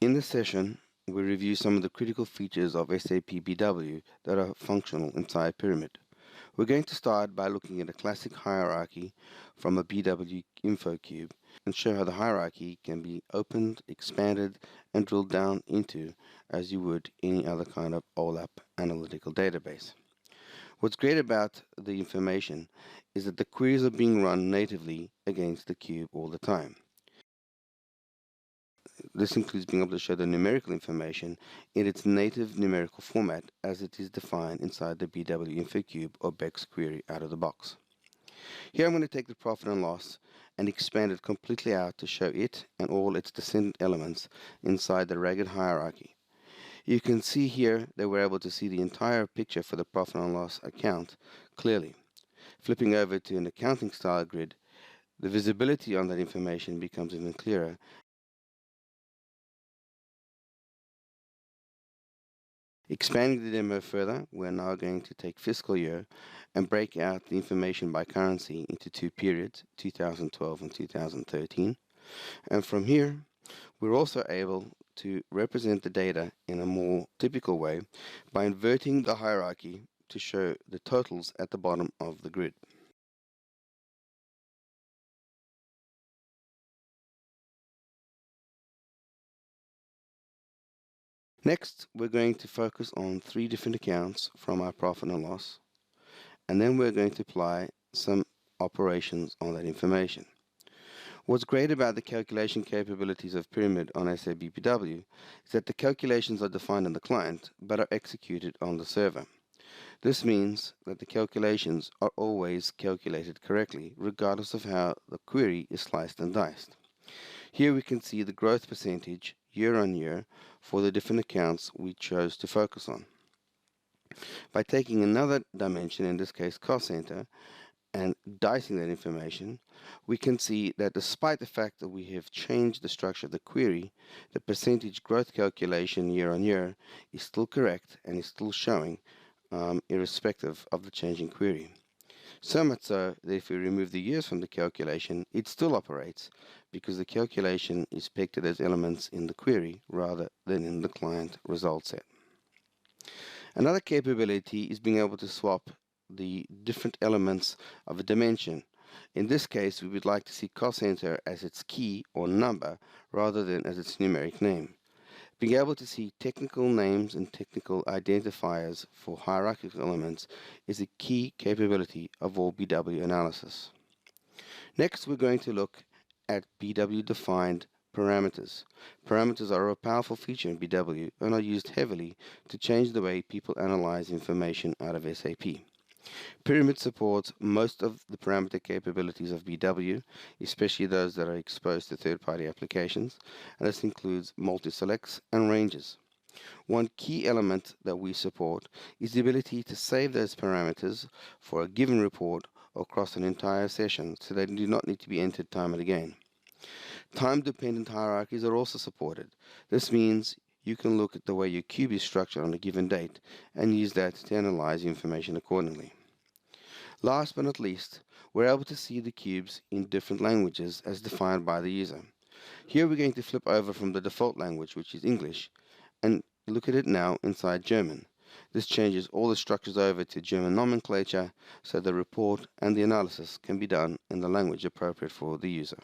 In this session, we review some of the critical features of SAP BW that are functional inside Pyramid. We're going to start by looking at a classic hierarchy from a BW InfoCube and show how the hierarchy can be opened, expanded, and drilled down into as you would any other kind of OLAP analytical database. What's great about the information is that the queries are being run natively against the cube all the time. This includes being able to show the numerical information in its native numerical format as it is defined inside the BW InfoCube or BEX query out of the box. Here I'm going to take the profit and loss and expand it completely out to show it and all its descendant elements inside the ragged hierarchy. You can see here that we're able to see the entire picture for the profit and loss account clearly. Flipping over to an accounting style grid, the visibility on that information becomes even clearer. Expanding the demo further, we're now going to take fiscal year and break out the information by currency into two periods, 2012 and 2013. And from here, we're also able to represent the data in a more typical way by inverting the hierarchy to show the totals at the bottom of the grid. Next, we're going to focus on three different accounts from our profit and loss, and then we're going to apply some operations on that information. What's great about the calculation capabilities of Pyramid on SAP BW is that the calculations are defined on the client but are executed on the server. This means that the calculations are always calculated correctly regardless of how the query is sliced and diced. Here we can see the growth percentage year on year for the different accounts we chose to focus on. By taking another dimension, in this case cost center, and dicing that information, we can see that despite the fact that we have changed the structure of the query, the percentage growth calculation year on year is still correct and is still showing irrespective of the changing query. So much so that if we remove the years from the calculation, it still operates because the calculation is picked as elements in the query rather than in the client result set. Another capability is being able to swap the different elements of a dimension. In this case, we would like to see cost center as its key or number rather than as its numeric name. Being able to see technical names and technical identifiers for hierarchical elements is a key capability of all BW analysis. Next, we're going to look at BW-defined parameters. Parameters are a powerful feature in BW and are used heavily to change the way people analyze information out of SAP. Pyramid supports most of the parameter capabilities of BW, especially those that are exposed to third-party applications, and this includes multi-selects and ranges. One key element that we support is the ability to save those parameters for a given report or across an entire session so they do not need to be entered time and again. Time-dependent hierarchies are also supported. This means you can look at the way your cube is structured on a given date and use that to analyze information accordingly. Last but not least, we're able to see the cubes in different languages as defined by the user. Here we're going to flip over from the default language, which is English, and look at it now inside German. This changes all the structures over to German nomenclature so the report and the analysis can be done in the language appropriate for the user.